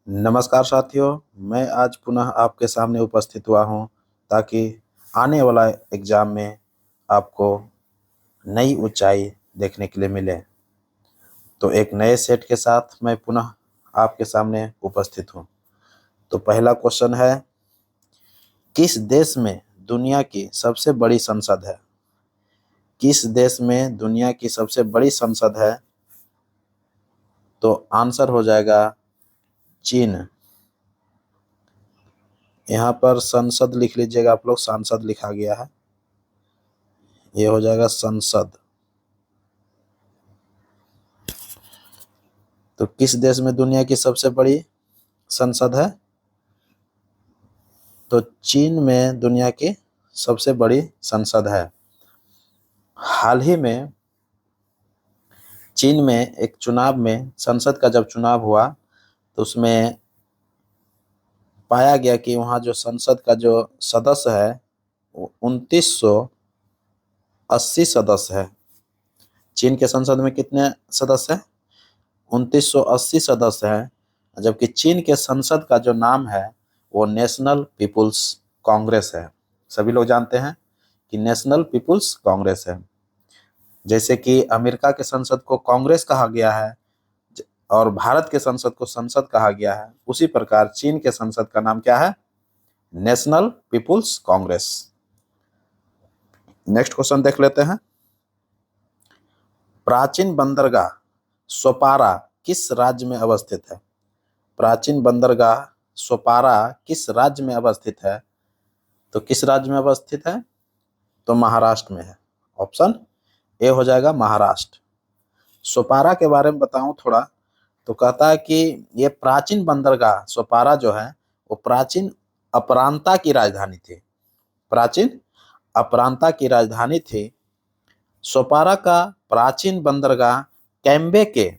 नमस्कार साथियों, मैं आज पुनः आपके सामने उपस्थित हुआ हूँ ताकि आने वाला एग्ज़ाम में आपको नई ऊंचाई देखने के लिए मिले। तो एक नए सेट के साथ मैं पुनः आपके सामने उपस्थित हूँ। तो पहला क्वेश्चन है, किस देश में दुनिया की सबसे बड़ी संसद है? किस देश में दुनिया की सबसे बड़ी संसद है? तो आंसर हो जाएगा चीन। यहाँ पर संसद लिख लीजिएगा आप लोग, सांसद लिखा गया है, ये हो जाएगा संसद। तो किस देश में दुनिया की सबसे बड़ी संसद है? तो चीन में दुनिया की सबसे बड़ी संसद है। हाल ही में चीन में एक चुनाव में, संसद का जब चुनाव हुआ तो उसमें पाया गया कि वहाँ जो संसद का जो सदस्य है वो 2980 सदस्य है। चीन के संसद में कितने सदस्य हैं? 2980 सदस्य हैं, जबकि चीन के संसद का जो नाम है वो नेशनल पीपुल्स कांग्रेस है। सभी लोग जानते हैं कि नेशनल पीपुल्स कांग्रेस है। जैसे कि अमेरिका के संसद को कांग्रेस कहा गया है और भारत के संसद को संसद कहा गया है, उसी प्रकार चीन के संसद का नाम क्या है? National People's Congress. Next question देख लेते हैं। प्राचीन बंदरगाह सोपारा किस राज्य में अवस्थित है? प्राचीन बंदरगाह सोपारा किस राज्य में अवस्थित है? तो किस राज्य में अवस्थित है? तो महाराष्ट्र में है। ऑप्शन ए हो जाएगा महाराष्ट्र। सोपारा के बारे में बताऊं थोड़ा, तो कहता है कि ये प्राचीन बंदरगाह सोपारा जो है वो प्राचीन अपरांता की राजधानी थी। प्राचीन अपरांता की राजधानी थी। सोपारा का प्राचीन बंदरगाह कैम्बे के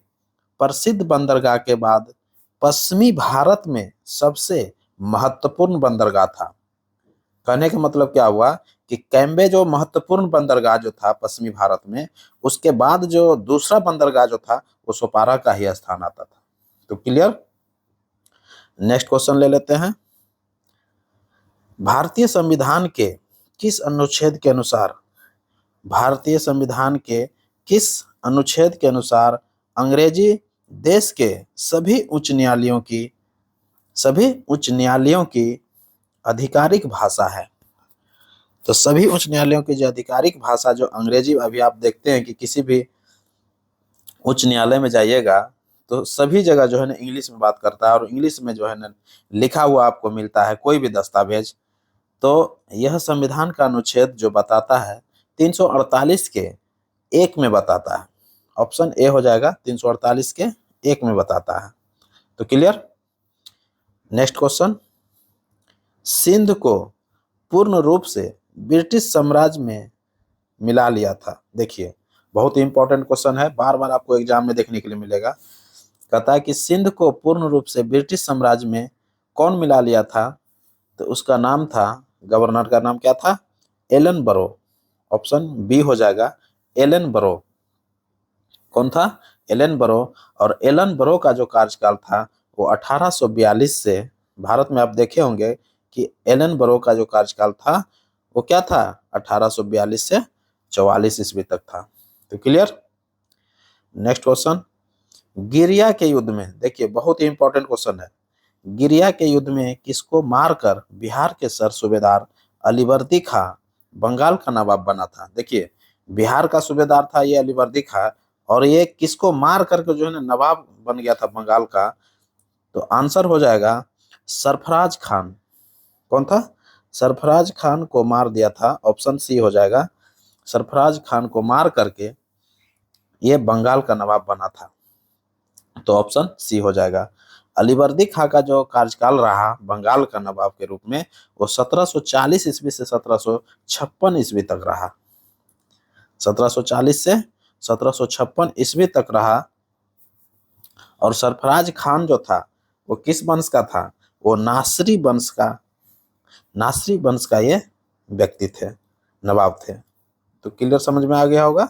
प्रसिद्ध बंदरगाह के बाद पश्चिमी भारत में सबसे महत्वपूर्ण बंदरगाह था। कहने का मतलब क्या हुआ कि कैम्बे जो महत्वपूर्ण बंदरगाह जो था पश्चिमी भारत में, उसके बाद जो दूसरा बंदरगाह जो था वो सोपारा का ही स्थान आता था। तो क्लियर। नेक्स्ट क्वेश्चन ले लेते हैं। भारतीय संविधान के किस अनुच्छेद के अनुसार, भारतीय संविधान के किस अनुच्छेद के अनुसार अंग्रेजी देश के सभी उच्च न्यायालयों की आधिकारिक भाषा है? तो सभी उच्च न्यायालयों की जो आधिकारिक भाषा जो अंग्रेजी, अभी आप देखते हैं कि किसी भी उच्च न्यायालय में जाइएगा तो सभी जगह जो है ना इंग्लिश में बात करता है और इंग्लिश में जो है ना लिखा हुआ आपको मिलता है कोई भी दस्तावेज। तो यह संविधान का अनुच्छेद जो बताता है 348 के 1 में बताता है। ऑप्शन ए हो जाएगा, 348 के 1 में बताता है। तो क्लियर। Next question. सिंध को पूर्ण रूप से ब्रिटिश साम्राज्य में मिला लिया था। देखिए बहुत ही इंपॉर्टेंट क्वेश्चन है, बार बार आपको एग्जाम में देखने के लिए मिलेगा। कहता है कि सिंध को पूर्ण रूप से ब्रिटिश साम्राज्य में कौन मिला लिया था? तो उसका नाम था, गवर्नर का नाम क्या था? एलन बरो। ऑप्शन बी हो जाएगा, एलन बरो। कौन था? एलन बरो। और एलन बरो का जो कार्यकाल था वो 1842 से, भारत में आप देखे होंगे कि एलन बरो का जो कार्यकाल था वो क्या था? 1842 से 44 ईस्वी तक था। तो क्लियर। Next question. गिरिया के युद्ध में, देखिए बहुत ही इंपॉर्टेंट क्वेश्चन है, गिरिया के युद्ध में किसको मारकर बिहार के सर सूबेदार अलीवर्दी खां बंगाल का नवाब बना था? देखिए बिहार का सूबेदार था ये अलीवर्दी खां, और ये किसको मार करके जो है ना नवाब बन गया था बंगाल का? तो आंसर हो जाएगा सरफराज खान। कौन था? सरफराज खान को मार दिया था। ऑप्शन सी हो जाएगा, सरफराज खान को मार करके ये बंगाल का नवाब बना था। तो ऑप्शन सी हो जाएगा। अलीवर्दी खां का जो कार्यकाल रहा बंगाल का नवाब के रूप में वो 1740 ईस्वी से 1756 ईस्वी तक रहा। 1740 से 1756 ईस्वी तक रहा। और सरफराज खान जो था वो किस वंश का था? वो नासरी वंश का ये व्यक्ति थे, नवाब थे। तो क्लियर, समझ में आ गया होगा।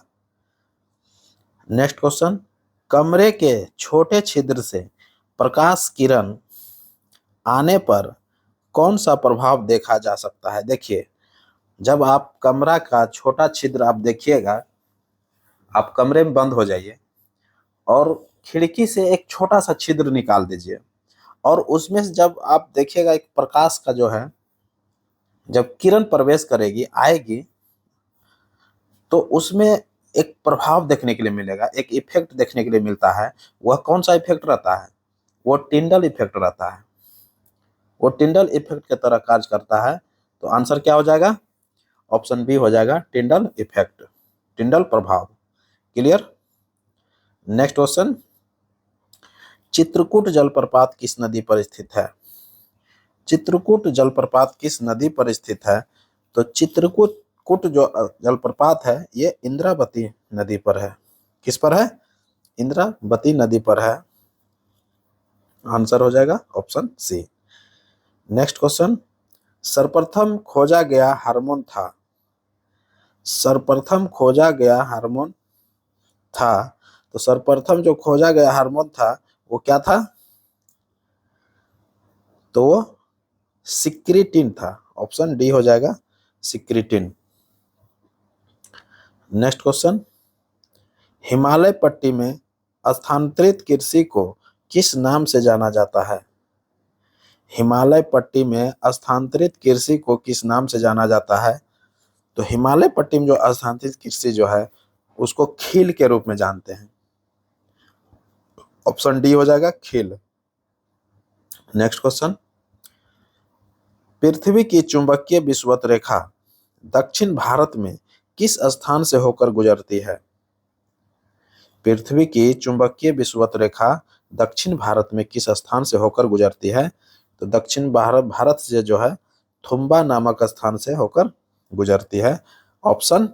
Next question. कमरे के छोटे छिद्र से प्रकाश किरण आने पर कौन सा प्रभाव देखा जा सकता है? देखिए, जब आप कमरा का छोटा छिद्र आप देखिएगा, आप कमरे में बंद हो जाइए और खिड़की से एक छोटा सा छिद्र निकाल दीजिए और उसमें से जब आप देखिएगा एक प्रकाश का जो है, जब किरण प्रवेश करेगी, आएगी, तो उसमें एक प्रभाव देखने के लिए मिलेगा, एक इफेक्ट देखने के लिए मिलता है। वह कौन सा इफेक्ट रहता है? वो टिंडल इफेक्ट रहता है। वो टिंडल इफेक्ट की तरह कार्य करता है। तो आंसर क्या हो जाएगा? ऑप्शन बी हो जाएगा, टिंडल इफेक्ट, टिंडल प्रभाव। क्लियर? नेक्स्ट क्वेश्चन, चित्रकूट जलप्रपात किस नदी पर स्थित है? चित्रकूट जलप्रपात किस नदी पर स्थित है? तो चित्रकूट जो जलप्रपात है ये इंद्रावती नदी पर है। किस पर है? इंद्रावती नदी पर है। आंसर हो जाएगा ऑप्शन सी। नेक्स्ट क्वेश्चन, सर्वप्रथम खोजा गया हार्मोन था। सर्वप्रथम खोजा गया हार्मोन था, तो सर्वप्रथम जो खोजा गया हार्मोन था वो क्या था? तो वो सिक्रिटिन था। ऑप्शन डी हो जाएगा, सिक्रिटिन। नेक्स्ट क्वेश्चन, हिमालय पट्टी में स्थानांतरित कृषि को किस नाम से जाना जाता है? हिमालय पट्टी में स्थानांतरित कृषि को किस नाम से जाना जाता है? तो हिमालय पट्टी में जो स्थानांतरित कृषि जो है उसको खील के रूप में जानते हैं। ऑप्शन डी हो जाएगा, खील। नेक्स्ट क्वेश्चन, पृथ्वी की चुंबकीय विषुवत रेखा दक्षिण भारत में किस स्थान से होकर गुजरती है? पृथ्वी की चुंबकीय विषुवत रेखा दक्षिण भारत में किस स्थान से होकर गुजरती है? तो दक्षिण भारत से जो है थुम्बा नामक स्थान से होकर गुजरती है। ऑप्शन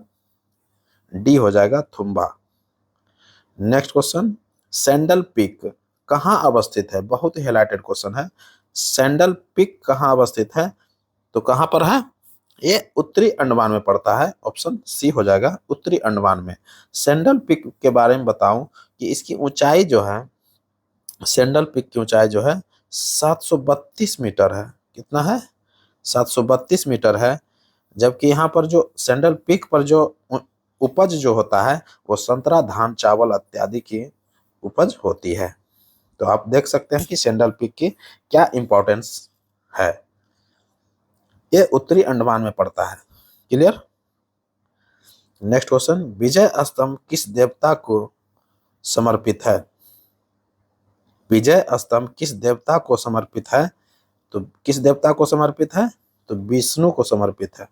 डी हो जाएगा, Thumba. Next question, sandal peak कहाँ अवस्थित है? बहुत ही हाईलाइटेड क्वेश्चन है। सैंडल पीक कहाँ अवस्थित है? तो कहाँ पर है? ये उत्तरी अंडमान में पड़ता है। ऑप्शन सी हो जाएगा, उत्तरी अंडमान में। सैंडल पीक के बारे में बताऊं कि इसकी ऊंचाई जो है, सैंडल पीक की ऊंचाई जो है 732 मीटर है। कितना है? 732 मीटर है। जबकि यहाँ पर जो सैंडल पीक पर जो उपज जो होता है वो संतरा, धान, चावल इत्यादि की उपज होती है। तो आप देख सकते हैं कि सैंडल पीक की क्या इंपॉर्टेंस है। ये उत्तरी अंडमान में पड़ता है। क्लियर? नेक्स्ट क्वेश्चन, विजय स्तंभ किस देवता को समर्पित है? विजय स्तंभ किस देवता को समर्पित है? तो किस देवता को समर्पित है? तो विष्णु को समर्पित है।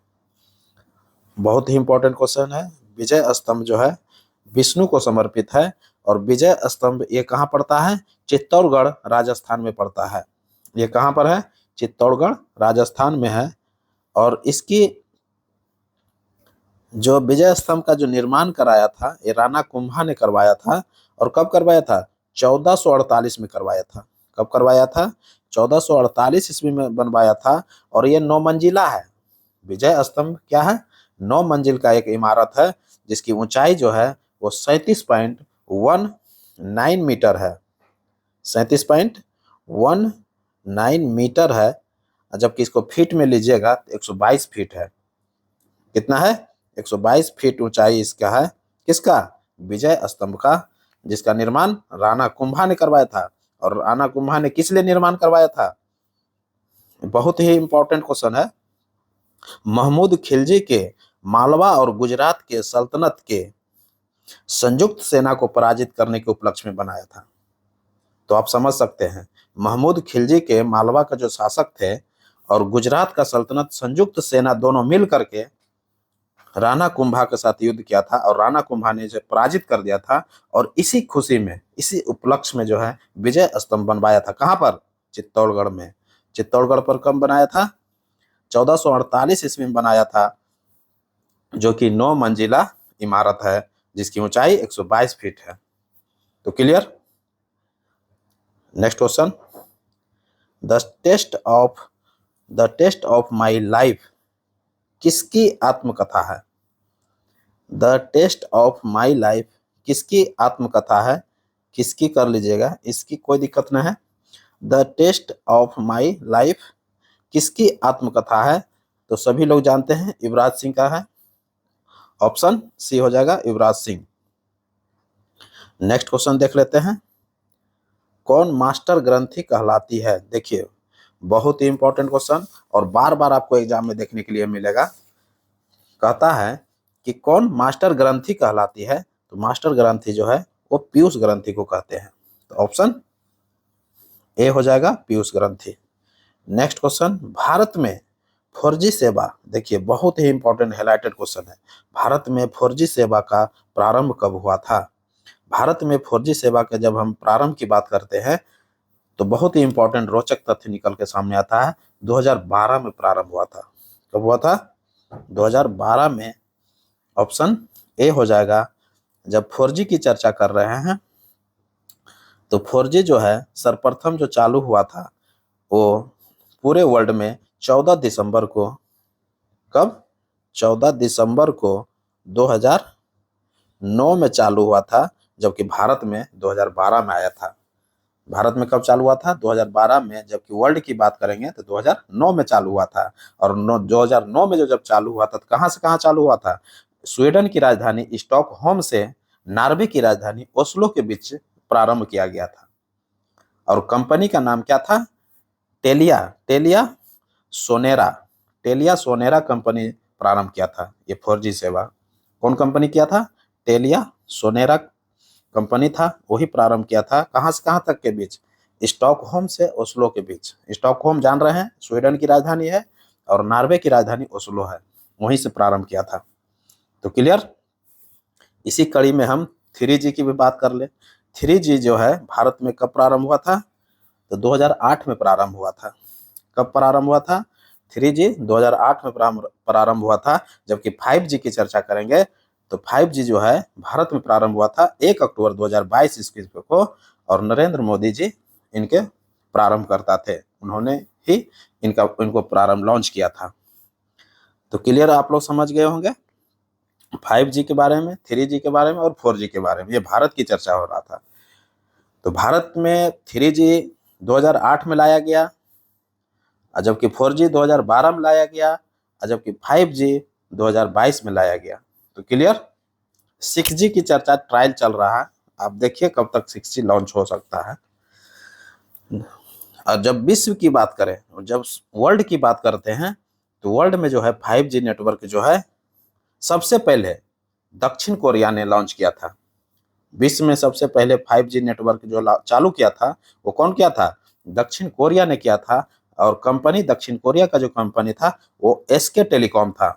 बहुत ही इंपॉर्टेंट क्वेश्चन है। विजय स्तंभ जो है विष्णु को समर्पित है। और विजय स्तंभ ये कहाँ पड़ता है? चित्तौड़गढ़ राजस्थान में पड़ता है। ये कहाँ पर है? चित्तौड़गढ़ राजस्थान में है। और इसकी जो विजय स्तंभ का जो निर्माण कराया था ये राणा कुंभा ने करवाया था। और कब करवाया था? 1448 में करवाया था। कब करवाया था? 1448 ईस्वी में बनवाया था। और ये 9 मंजिला है। विजय स्तंभ क्या है? 9 मंजिल का एक इमारत है जिसकी ऊंचाई जो है वो 37.19 मीटर है। 37.19 मीटर है। जबकि इसको फीट में लीजिएगा तो 122 फीट है। कितना है? 122 फीट ऊंचाई इसका है। किसका? विजय स्तंभ का, जिसका निर्माण राणा कुंभा ने करवाया था। और राणा कुंभा ने किस लिए निर्माण करवाया था? बहुत ही इंपॉर्टेंट क्वेश्चन है। महमूद खिलजी के मालवा और गुजरात के सल्तनत के संयुक्त सेना को पराजित करने के उपलक्ष्य में बनाया था। तो आप समझ सकते हैं, महमूद खिलजी के मालवा का जो शासक थे और गुजरात का सल्तनत संयुक्त सेना दोनों मिल करके राणा कुंभा के साथ युद्ध किया था और राणा कुंभा ने इसे पराजित कर दिया था। और इसी खुशी में, इसी उपलक्ष्य में जो है विजय स्तंभ बनवाया था। कहाँ पर? चित्तौड़गढ़ में। चित्तौड़गढ़ पर कब बनाया था? 1448 ईस्वी में बनाया था, जो कि 9 मंजिला इमारत है जिसकी ऊंचाई 122 फीट है। तो clear? Next question, the Test of My Life किसकी आत्मकथा है? The Test of My Life किसकी आत्मकथा है? किसकी कर लीजिएगा, इसकी कोई दिक्कत नहीं है। The Test of My Life किसकी आत्मकथा है? तो सभी लोग जानते हैं युवराज सिंह का है। ऑप्शन सी हो जाएगा युवराज सिंह। नेक्स्ट क्वेश्चन देख लेते हैं। कौन मास्टर ग्रंथि कहलाती है? देखिए बहुत ही इंपॉर्टेंट क्वेश्चन और बार बार आपको एग्जाम में देखने के लिए मिलेगा। कहता है कि कौन मास्टर ग्रंथि कहलाती है? तो मास्टर ग्रंथि जो है वो पीयूष ग्रंथि को कहते हैं। तो ऑप्शन ए हो जाएगा पीयूष ग्रंथि। नेक्स्ट क्वेश्चन, भारत में 4G सेवा, देखिए बहुत ही इंपॉर्टेंट हाइलाइटेड क्वेश्चन है। भारत में 4G सेवा का प्रारंभ कब हुआ था? भारत में 4G सेवा के जब हम प्रारंभ की बात करते हैं तो बहुत ही इंपॉर्टेंट रोचक तथ्य निकल के सामने आता है। 2012 में प्रारंभ हुआ था। कब हुआ था? 2012 में। ऑप्शन ए हो जाएगा। जब 4G की चर्चा कर रहे हैं तो 4G जो है सर्वप्रथम जो चालू हुआ था वो पूरे वर्ल्ड में 14 दिसंबर को, कब? 14 दिसंबर को 2009 में चालू हुआ था, जबकि भारत में 2012 में आया था। भारत में कब चालू हुआ था? 2012 में। जबकि वर्ल्ड की बात करेंगे तो 2009 में चालू हुआ था। और 2009 में जब चालू हुआ था तो कहाँ से कहाँ चालू हुआ था? स्वीडन की राजधानी स्टॉकहोम से नॉर्वे की राजधानी ओस्लो के बीच प्रारंभ किया गया था। और कंपनी का नाम क्या था? टेलिया सोनेरा कंपनी प्रारंभ किया था ये 4G सेवा। कौन कंपनी किया था? टेलिया सोनेरा कंपनी था, वही प्रारंभ किया था। कहाँ से कहाँ तक के बीच? स्टॉकहोम से ओस्लो के बीच। स्टॉकहोम जान रहे हैं स्वीडन की राजधानी है और नॉर्वे की राजधानी ओस्लो है, वहीं से प्रारंभ किया था। तो क्लियर? इसी कड़ी में हम 3G की भी बात कर ले। 3G जो है भारत में कब प्रारंभ हुआ था? तो 2008 में प्रारंभ हुआ था। कब प्रारंभ हुआ था? 3G 2008 में प्रारंभ हुआ था। जबकि 5G की चर्चा करेंगे तो 5G जो है भारत में प्रारंभ हुआ था 1 अक्टूबर 2022 ईस्वी को, और नरेंद्र मोदी जी इनके प्रारंभ करता थे। उन्होंने ही इनको प्रारंभ लॉन्च किया था। तो क्लियर आप लोग समझ गए होंगे 5G के बारे में, 3G के बारे में और 4G के बारे में। ये भारत की चर्चा हो रहा था। तो भारत में 3G 2008 में लाया गया, जबकि 4G 2012 में लाया गया, जबकि 5G 2022 में लाया गया। तो क्लियर? 6G की चर्चा ट्रायल चल रहा है, आप देखिए कब तक 6G लॉन्च हो सकता है। और जब विश्व की बात करें और जब वर्ल्ड की बात करते हैं तो वर्ल्ड में जो है 5G नेटवर्क जो है सबसे पहले दक्षिण कोरिया ने लॉन्च किया था। विश्व में सबसे पहले 5G नेटवर्क जो चालू किया था वो कौन किया था? दक्षिण कोरिया ने किया था। और कंपनी दक्षिण कोरिया का जो कंपनी था वो SK टेलीकॉम था।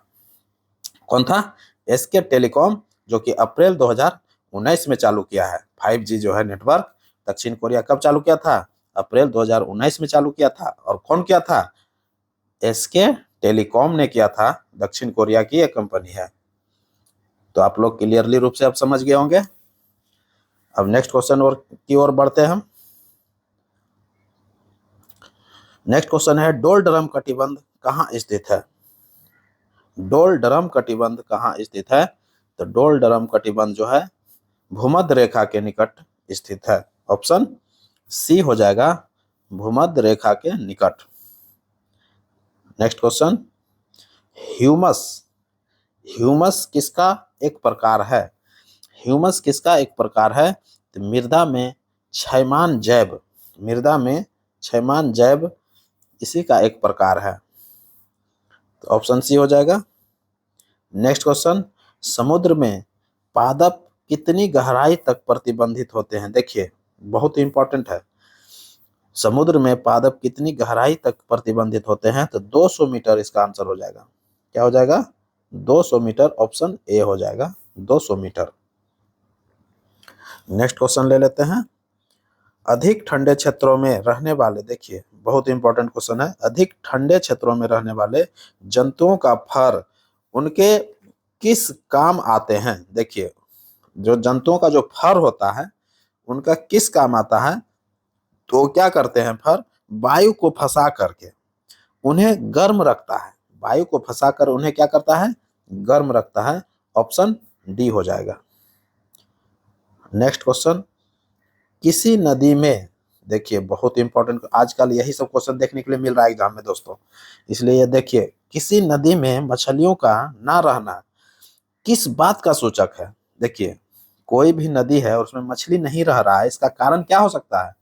कौन था? SK टेलीकॉम, जो कि अप्रैल 2019 में चालू किया है। 5G जो है नेटवर्क दक्षिण कोरिया कब चालू किया था? अप्रैल 2019 में चालू किया था। और कौन किया था? SK टेलीकॉम ने किया था। दक्षिण कोरिया की एक कंपनी है। तो आप लोग क्लियरली रूप से अब समझ गए होंगे। अब नेक्स्ट क्वेश्चन की ओर बढ़ते हैं हम। नेक्स्ट क्वेश्चन है डोलड्रम कटिबंध कहाँ स्थित है? डोलड्रम कटिबंध कहाँ स्थित है? तो डोलड्रम कटिबंध जो है भूमध्य रेखा के निकट स्थित है। ऑप्शन सी हो जाएगा, भूमध्य रेखा के निकट। नेक्स्ट क्वेश्चन, ह्यूमस किसका एक प्रकार है? ह्यूमस किसका एक प्रकार है? तो मृदा में क्षयमान जैव इसी का एक प्रकार है। तो ऑप्शन सी हो जाएगा। नेक्स्ट क्वेश्चन, समुद्र में पादप कितनी गहराई तक प्रतिबंधित होते हैं? देखिए बहुत इंपॉर्टेंट है। समुद्र में पादप कितनी गहराई तक प्रतिबंधित होते हैं? तो 200 मीटर इसका आंसर हो जाएगा। क्या हो जाएगा? 200 मीटर। ऑप्शन ए हो जाएगा 200 मीटर। नेक्स्ट क्वेश्चन ले लेते हैं। अधिक ठंडे क्षेत्रों में रहने वाले, देखिए बहुत इंपॉर्टेंट क्वेश्चन है, अधिक ठंडे क्षेत्रों में रहने वाले जंतुओं का फर उनके किस काम आते हैं? देखिए जो जंतुओं का जो फर होता है उनका किस काम आता है? तो क्या करते हैं? फर वायु को फंसा करके उन्हें गर्म रखता है। वायु को फंसाकर उन्हें क्या करता है? गर्म रखता है। ऑप्शन डी हो जाएगा। नेक्स्ट क्वेश्चन, किसी नदी में देखिए बहुत इंपॉर्टेंट, आजकल यही सब क्वेश्चन देखने के लिए मिल रहा है एग्जाम में दोस्तों। इसलिए ये देखिए, किसी नदी में मछलियों का ना रहना किस बात का सूचक है। देखिए, कोई भी नदी है और उसमें मछली नहीं रह रहा है, इसका कारण क्या हो सकता है?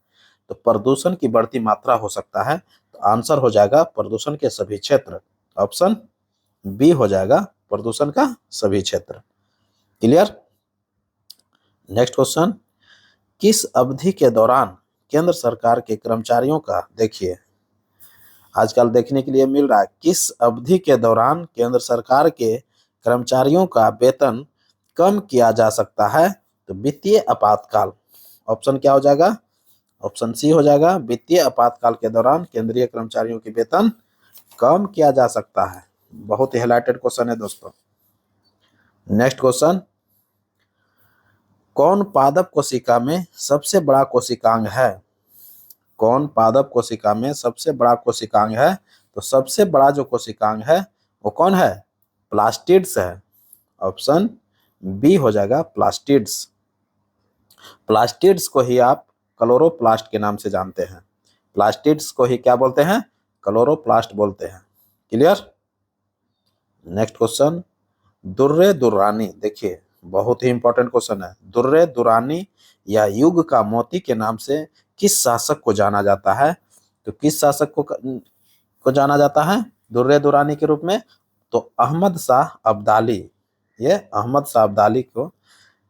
तो प्रदूषण की बढ़ती मात्रा हो सकता है। तो आंसर हो जाएगा प्रदूषण के सभी क्षेत्र। ऑप्शन बी हो जाएगा प्रदूषण का सभी क्षेत्र। क्लियर। नेक्स्ट क्वेश्चन, किस अवधि के दौरान केंद्र सरकार के कर्मचारियों का, देखिए आजकल देखने के लिए मिल रहा है, किस अवधि के दौरान केंद्र सरकार के कर्मचारियों का वेतन कम किया जा सकता है? तो वित्तीय आपातकाल। ऑप्शन क्या हो जाएगा? ऑप्शन सी हो जाएगा, वित्तीय आपातकाल के दौरान केंद्रीय कर्मचारियों की वेतन कम किया जा सकता है। बहुत ही हाइलाइटेड क्वेश्चन है दोस्तों। नेक्स्ट क्वेश्चन, कौन पादप कोशिका में सबसे बड़ा कोशिकांग है? कौन पादप कोशिका में सबसे बड़ा कोशिकांग है? तो सबसे बड़ा जो कोशिकांग है वो कौन है? प्लास्टिड्स है। ऑप्शन बी हो जाएगा प्लास्टिड्स। प्लास्टिड्स को ही आप क्लोरोप्लास्ट के नाम से जानते हैं। प्लास्टिड्स को ही क्या बोलते हैं? क्लोरोप्लास्ट बोलते हैं। क्लियर। नेक्स्ट क्वेश्चन, दुर्रे दुर्रानी, देखिए बहुत ही इंपॉर्टेंट क्वेश्चन है। दुर्रे दुर्रानी या युग का मोती के नाम से किस शासक को जाना जाता है? तो किस शासक को जाना जाता है दुर्रे दुर्रानी के रूप में? तो अहमद शाह अब्दाली। ये अहमद शाह अब्दाली को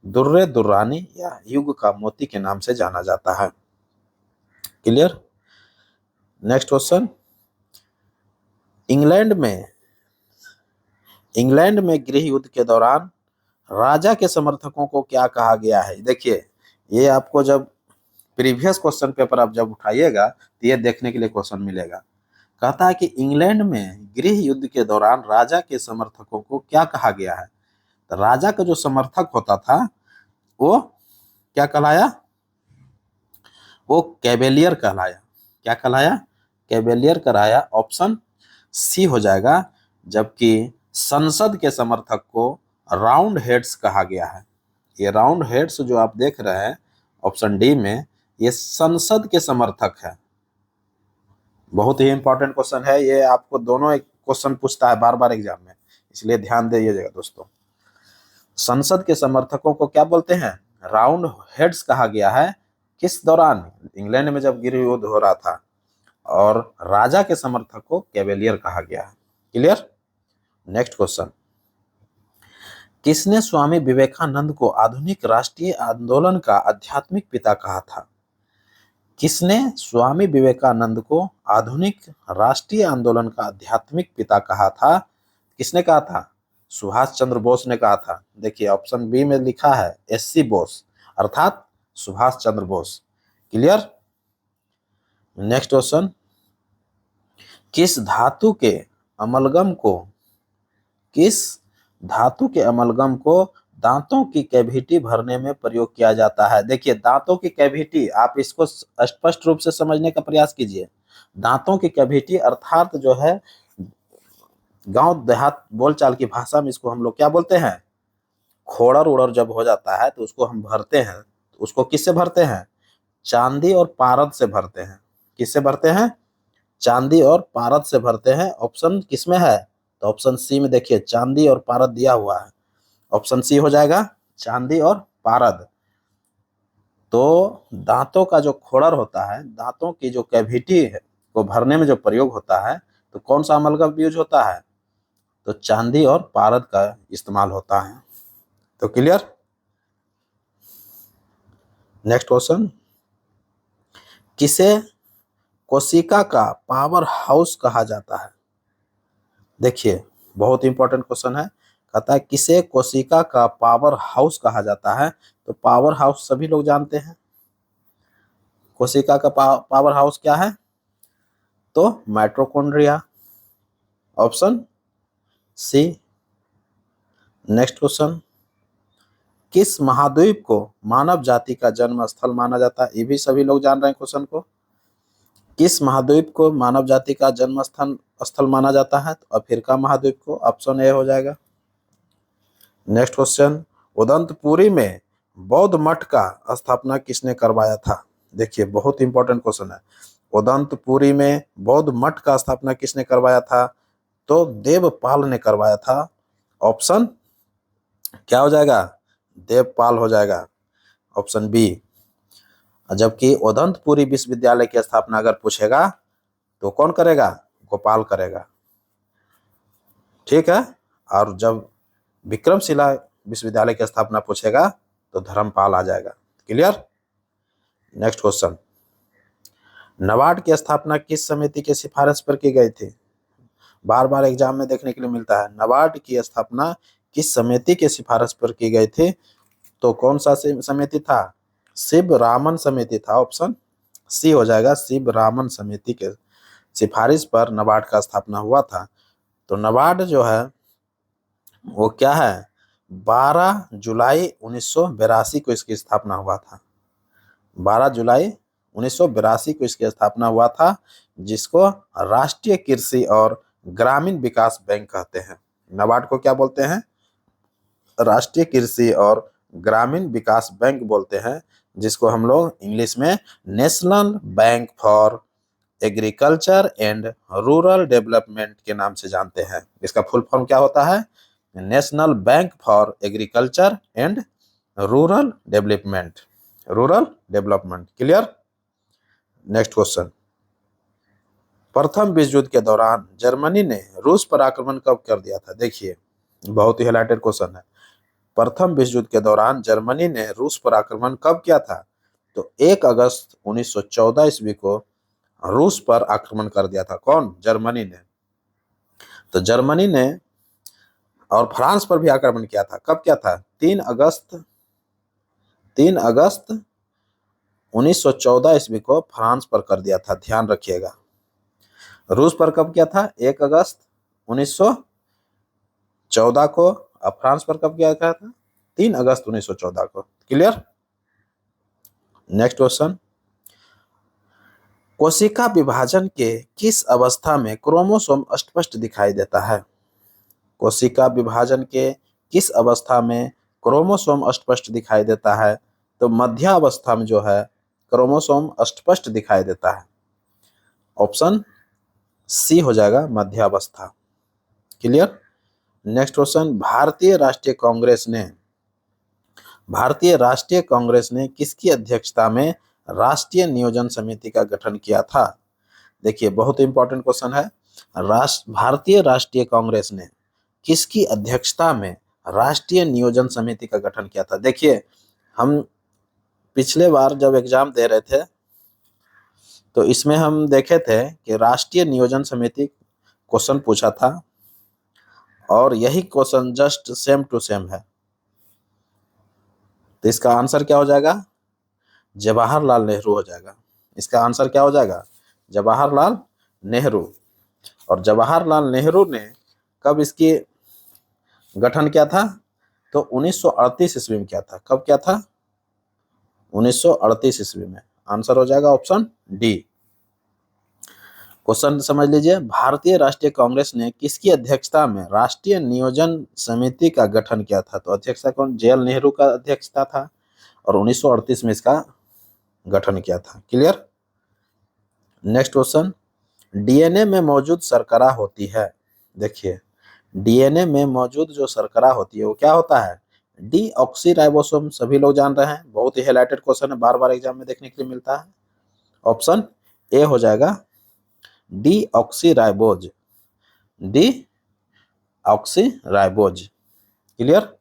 दुर्रे दुर्रानी या युग का मोती के नाम से जाना जाता है। क्लियर। नेक्स्ट क्वेश्चन, इंग्लैंड में गृह युद्ध के दौरान राजा के समर्थकों को क्या कहा गया है? देखिए, ये आपको जब प्रीवियस क्वेश्चन पेपर आप जब उठाइएगा तो ये देखने के लिए क्वेश्चन मिलेगा। कहता है कि इंग्लैंड में गृह युद्ध के दौरान राजा के समर्थकों को क्या कहा गया है? तो राजा का जो समर्थक होता था वो क्या कहलाया? वो कैवेलियर कहलाया। क्या कहलाया? कैवेलियर कहलाया। ऑप्शन सी हो जाएगा। जबकि संसद के समर्थक को राउंड हेड्स कहा गया है। ये राउंड हेड्स जो आप देख रहे हैं ऑप्शन डी में, ये संसद के समर्थक है। बहुत ही इंपॉर्टेंट क्वेश्चन है ये, आपको दोनों एक क्वेश्चन पूछता है बार बार एग्जाम में, इसलिए ध्यान दीजिएगा दोस्तों। संसद के समर्थकों को क्या बोलते हैं? राउंड हेड्स कहा गया है। किस दौरान? इंग्लैंड में जब गृह युद्ध हो रहा था। और राजा के समर्थक को कैवेलियर कहा गया है। क्लियर। नेक्स्ट क्वेश्चन, किसने स्वामी विवेकानंद को आधुनिक राष्ट्रीय आंदोलन का आध्यात्मिक पिता कहा था? किसने स्वामी विवेकानंद को आधुनिक राष्ट्रीय आंदोलन का आध्यात्मिक पिता कहा था? किसने कहा था? सुभाष चंद्र बोस ने कहा था। देखिए ऑप्शन बी में लिखा है एससी बोस, अर्थात Subhash Chandra Bose. Clear. Next question, किस धातु के अमलगम को दांतों की कैविटी भरने में प्रयोग किया जाता है? देखिए दांतों की कैविटी, आप इसको स्पष्ट रूप से समझने का प्रयास कीजिए। दांतों की कैविटी अर्थात जो है गांव देहात बोलचाल की भाषा में इसको हम लोग क्या बोलते हैं? खोड़र उड़र जब हो जाता है तो उसको हम भरते हैं। तो उसको किससे भरते हैं? चांदी और पारद से भरते हैं। किससे भरते हैं? चांदी और पारद से भरते हैं। ऑप्शन किसमें है? तो ऑप्शन सी में देखिए चांदी और पारद दिया हुआ है। ऑप्शन सी हो जाएगा चांदी और पारद। तो दांतों का जो खोड़र होता है, दांतों की जो कैविटी है को भरने में जो प्रयोग होता है, तो कौन सा अमलगम यूज होता है? तो चांदी और पारद का इस्तेमाल होता है। तो क्लियर। नेक्स्ट क्वेश्चन, किसे कोशिका का पावर हाउस कहा जाता है? देखिए बहुत इंपॉर्टेंट क्वेश्चन है। कहता है किसे कोशिका का पावर हाउस कहा जाता है? तो पावर हाउस सभी लोग जानते हैं। कोशिका का पावर हाउस क्या है? तो mitochondria. Option C. Next question, किस महाद्वीप को मानव जाति का जन्म स्थल माना जाता है? ये भी सभी लोग जान रहे हैं क्वेश्चन को। किस महाद्वीप को मानव जाति का जन्म स्थल माना जाता है? तो अफ्रीका महाद्वीप को। ऑप्शन ए हो जाएगा। नेक्स्ट क्वेश्चन, उदंतपुरी में बौद्ध मठ का स्थापना किसने करवाया था? देखिए बहुत इंपॉर्टेंट क्वेश्चन है। उदंतपुरी में बौद्ध मठ का स्थापना किसने करवाया था? तो देवपाल ने करवाया था। ऑप्शन क्या हो जाएगा? देवपाल हो जाएगा, ऑप्शन बी। जबकि उदंतपुरी विश्वविद्यालय की स्थापना अगर पूछेगा तो कौन करेगा? गोपाल करेगा, ठीक है। और जब विक्रमशिला विश्वविद्यालय की स्थापना पूछेगा तो धर्मपाल आ जाएगा। क्लियर? नेक्स्ट क्वेश्चन, नाबार्ड की स्थापना किस समिति की सिफारिश पर की गई थी? बार बार एग्जाम में देखने के लिए मिलता है। नाबार्ड की स्थापना किस समिति की सिफारिश पर की गई थी? तो कौन सा समिति था? शिवरामन समिति था, ऑप्शन सी हो जाएगा। शिवरामन समिति के सिफारिश पर नाबार्ड का स्थापना हुआ था। तो नाबार्ड जो है वो क्या है? 12 जुलाई 1982 को इसकी स्थापना हुआ था। 12 जुलाई 1982 को इसकी स्थापना हुआ था, जिसको राष्ट्रीय कृषि और ग्रामीण विकास बैंक कहते हैं। नाबार्ड को क्या बोलते हैं? राष्ट्रीय कृषि और ग्रामीण विकास बैंक बोलते हैं, जिसको हम लोग इंग्लिश में national bank for agriculture and rural development के नाम से जानते हैं। इसका फुल फॉर्म क्या होता है? National bank for agriculture and rural development. Rural development. Clear? Next question, प्रथम विश्व युद्ध के दौरान जर्मनी ने रूस पर आक्रमण कब कर दिया था? देखिए बहुत ही हाइलाइटेड क्वेश्चन है। प्रथम विश्व युद्ध के दौरान जर्मनी ने रूस पर आक्रमण कब किया था? तो 1 अगस्त 1914 ईस्वी को रूस पर आक्रमण कर दिया था। कौन? जर्मनी ने। तो जर्मनी ने और फ्रांस पर भी आक्रमण किया था। कब किया था? 3 अगस्त 1914 ईस्वी को फ्रांस पर कर दिया था, ध्यान रखिएगा। रूस पर कब किया था? 1 अगस्त 1914 को। अब फ्रांस पर कब किया था? 3 अगस्त 1914 को। क्लियर? नेक्स्ट क्वेश्चन, कोशिका विभाजन के किस अवस्था में क्रोमोसोम अस्पष्ट दिखाई देता है? कोशिका विभाजन के किस अवस्था में क्रोमोसोम अस्पष्ट दिखाई देता है? तो मध्यावस्था में जो है क्रोमोसोम अस्पष्ट दिखाई देता है। ऑप्शन सी हो जाएगा, मध्यावस्था। क्लियर? नेक्स्ट क्वेश्चन, भारतीय राष्ट्रीय कांग्रेस ने किसकी अध्यक्षता में राष्ट्रीय नियोजन समिति का गठन किया था? देखिए बहुत इंपॉर्टेंट क्वेश्चन है। भारतीय राष्ट्रीय कांग्रेस ने किसकी अध्यक्षता में राष्ट्रीय नियोजन समिति का गठन किया था? देखिए हम पिछले बार जब एग्जाम दे रहे थे तो इसमें हम देखे थे कि राष्ट्रीय नियोजन समिति क्वेश्चन पूछा था और यही question just same to same है। तो इसका आंसर क्या हो जाएगा? जवाहरलाल नेहरू हो जाएगा। इसका आंसर क्या हो जाएगा? जवाहरलाल नेहरू। और जवाहरलाल नेहरू ने कब इसकी गठन किया था? तो 1938 ईस्वी में किया था। कब किया था? 1938 ईस्वी में। आंसर हो जाएगा ऑप्शन डी। क्वेश्चन समझ लीजिए, भारतीय राष्ट्रीय कांग्रेस ने किसकी अध्यक्षता में राष्ट्रीय नियोजन समिति का गठन किया था? तो अध्यक्षता कौन? JL नेहरू का अध्यक्षता था और 1938 में इसका गठन किया था। क्लियर? नेक्स्ट क्वेश्चन, डीएनए में मौजूद शर्करा होती है। देखिए डीएनए में मौजूद जो शर्करा होती है वो क्या होता है? डीऑक्सीराइबोसोम। सभी लोग जान रहे हैं, बहुत ही हाइलाइटेड क्वेश्चन है, बार बार एग्जाम में देखने के लिए मिलता है। ऑप्शन ए हो जाएगा, deoxyribose. Deoxyribose. Clear?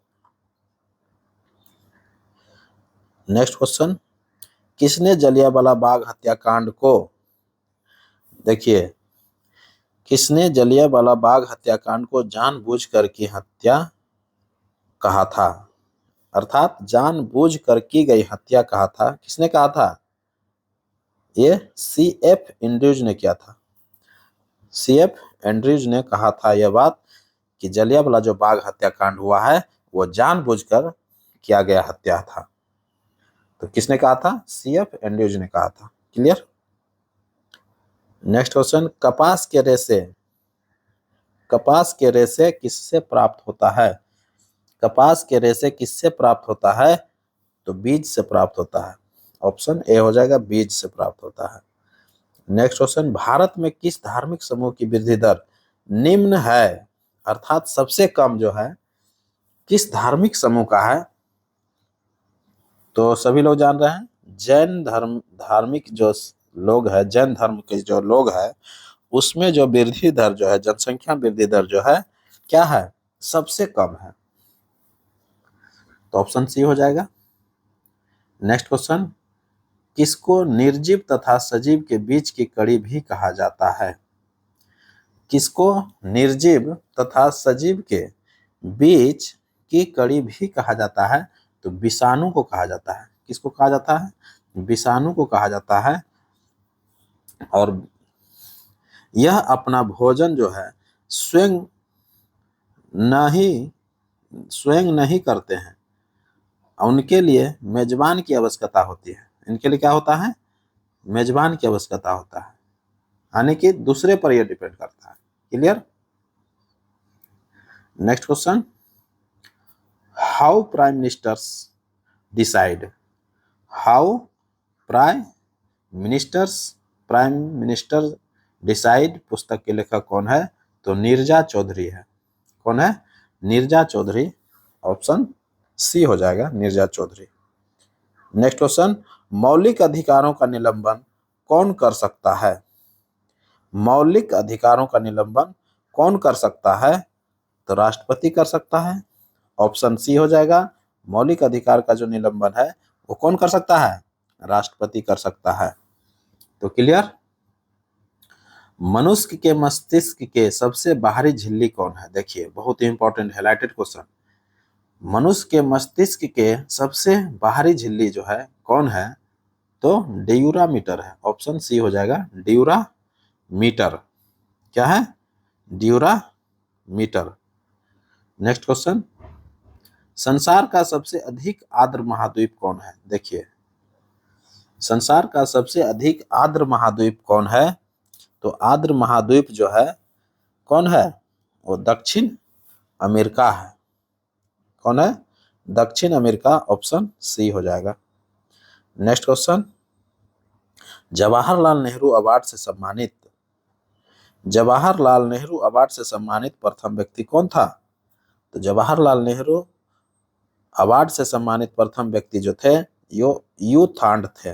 Next question, किसने जलियांवाला बाग हत्याकांड को, देखिए किसने जलियांवाला बाग हत्याकांड को जानबूझकर की हत्या कहा था? अर्थात जानबूझकर की गई हत्या कहा था। किसने कहा था? ये CF एंड्रयूज ने किया था। CF एंड्रयूज ने कहा था यह बात कि जलियांवाला जो बाग हत्याकांड हुआ है वो जानबूझकर किया गया हत्या था। तो किसने कहा था? CF एंड्रयूज ने कहा था। क्लियर? नेक्स्ट क्वेश्चन, कपास के रेशे किससे प्राप्त होता है? कपास के रेशे किससे प्राप्त होता है? तो बीज से प्राप्त होता है। ऑप्शन ए हो जाएगा, बीज से प्राप्त होता है। नेक्स्ट क्वेश्चन, भारत में किस धार्मिक समूह की वृद्धि दर निम्न है, अर्थात सबसे कम जो है किस धार्मिक समूह का है? तो सभी लोग जान रहे हैं, जैन धर्म धार्मिक जो लोग है, जैन धर्म के जो लोग है, उसमें जो वृद्धि दर जो है, जनसंख्या वृद्धि दर जो है क्या है, सबसे कम है। तो ऑप्शन सी हो जाएगा। नेक्स्ट क्वेश्चन, किसको निर्जीव तथा सजीव के बीच की कड़ी भी कहा जाता है? किसको निर्जीव तथा सजीव के बीच की कड़ी भी कहा जाता है? तो विषाणु को कहा जाता है। किसको कहा जाता है? विषाणु को कहा जाता है। और यह अपना भोजन जो है स्वयं नहीं करते हैं, उनके लिए मेजबान की आवश्यकता होती है। इनके लिए क्या होता है? मेजबान की आवश्यकता होता है, यानी कि दूसरे पर यह डिपेंड करता है। Clear? Next question, how prime ministers decide, how prime minister decide पुस्तक के लेखक कौन है? तो नीरजा चौधरी है। कौन है? नीरजा चौधरी। ऑप्शन सी हो जाएगा, नीरजा चौधरी। नेक्स्ट क्वेश्चन, मौलिक अधिकारों का निलंबन कौन कर सकता है? मौलिक अधिकारों का निलंबन कौन कर सकता है? तो राष्ट्रपति कर सकता है। ऑप्शन सी हो जाएगा, मौलिक अधिकार का जो निलंबन है वो कौन कर सकता है? राष्ट्रपति कर सकता है। तो क्लियर? मनुष्य के मस्तिष्क के सबसे बाहरी झिल्ली कौन है? देखिए, बहुत ही इंपॉर्टेंट हाइलाइटेड क्वेश्चन। मनुष्य के मस्तिष्क के सबसे बाहरी झिल्ली जो है कौन है? तो ड्यूरामीटर है। ऑप्शन सी हो जाएगा, ड्यूरामीटर। क्या है? ड्यूरामीटर। नेक्स्ट क्वेश्चन, संसार का सबसे अधिक आर्द्र महाद्वीप कौन है? देखिए, संसार का सबसे अधिक आर्द्र महाद्वीप कौन है? तो आर्द्र महाद्वीप जो है कौन है? वो दक्षिण अमेरिका है। कौन है? दक्षिण अमेरिका। ऑप्शन सी हो जाएगा। Next question, Jawaharlal Nehru award से सम्मानित प्रथम व्यक्ति कौन था? तो जवाहरलाल नेहरू अवार्ड से सम्मानित प्रथम व्यक्ति जो थे यू थांट थे।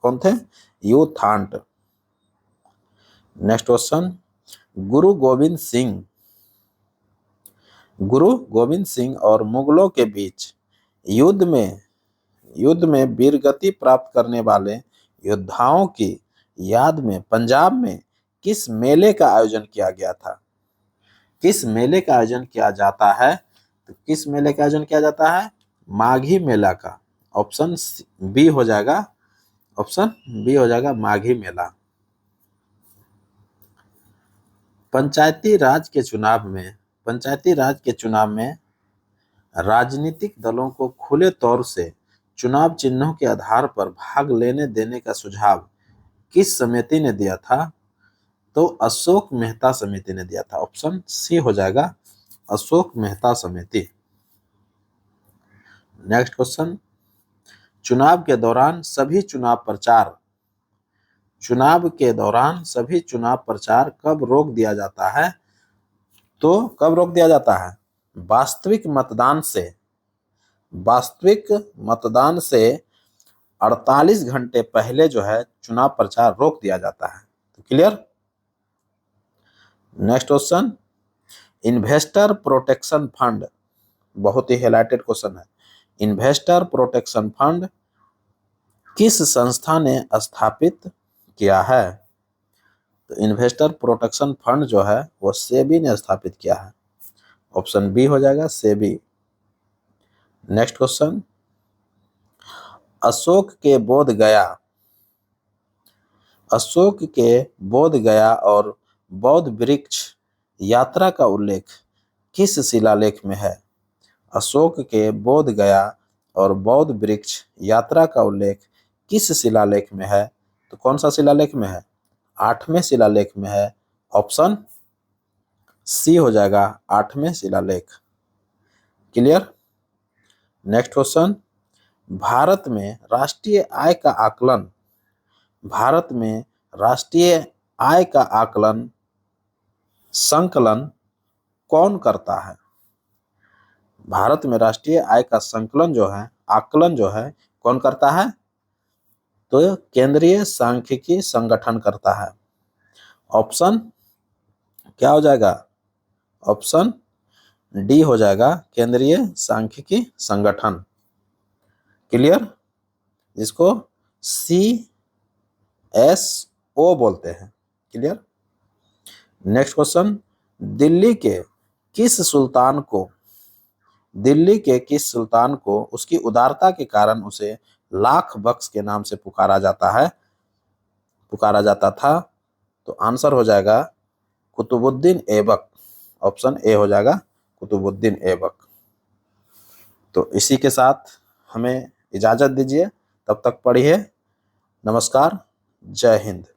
कौन थे? यू थांट। नेक्स्ट क्वेश्चन, गुरु गोविंद सिंह और मुगलों के बीच युद्ध में वीरगति प्राप्त करने वाले योद्धाओं की याद में पंजाब में किस मेले का आयोजन किया गया था? किस मेले का आयोजन किया जाता है? तो किस मेले का आयोजन किया जाता है? माघी मेला का। ऑप्शन बी हो जाएगा, माघी मेला। पंचायती राज के चुनाव में राजनीतिक दलों को खुले तौर से चुनाव चिन्हों के आधार पर भाग लेने देने का सुझाव किस समिति ने दिया था? तो अशोक मेहता समिति ने दिया था। ऑप्शन सी हो जाएगा, अशोक मेहता समिति। नेक्स्ट क्वेश्चन, चुनाव के दौरान सभी चुनाव प्रचार कब रोक दिया जाता है? तो कब रोक दिया जाता है? वास्तविक मतदान से 48 घंटे पहले जो है चुनाव प्रचार रोक दिया जाता है। तो clear? Next question, investor protection fund, बहुत ही हाइलाइटेड क्वेश्चन है। इन्वेस्टर प्रोटेक्शन फंड किस संस्था ने स्थापित किया है? तो इन्वेस्टर प्रोटेक्शन फंड जो है वो सेबी ने स्थापित किया है। ऑप्शन बी हो जाएगा, सेबी। नेक्स्ट क्वेश्चन, अशोक के बोध गया और बौद्ध वृक्ष यात्रा का उल्लेख किस शिलालेख में है? अशोक के बोध गया और बौद्ध वृक्ष यात्रा का उल्लेख किस शिलालेख में है? तो कौन सा शिलालेख में है? 8वें शिलालेख में है। ऑप्शन सी हो जाएगा, 8वें शिलालेख। क्लियर? नेक्स्ट क्वेश्चन, भारत में राष्ट्रीय आय का आकलन, भारत में राष्ट्रीय आय का आकलन संकलन कौन करता है? भारत में राष्ट्रीय आय का संकलन जो है, आकलन जो है, कौन करता है? तो केंद्रीय सांख्यिकी संगठन करता है। ऑप्शन क्या हो जाएगा? ऑप्शन डी हो जाएगा, केंद्रीय सांख्यिकी संगठन। क्लियर? जिसको CSO बोलते हैं। क्लियर? नेक्स्ट क्वेश्चन, दिल्ली के किस सुल्तान को उसकी उदारता के कारण उसे लाख बख्श के नाम से पुकारा जाता था? तो आंसर हो जाएगा कुतुबुद्दीन ऐबक। ऑप्शन ए हो जाएगा, कुतुबुद्दीन ऐबक। तो इसी के साथ हमें इजाजत दीजिए, तब तक पढ़िए। नमस्कार, जय हिंद।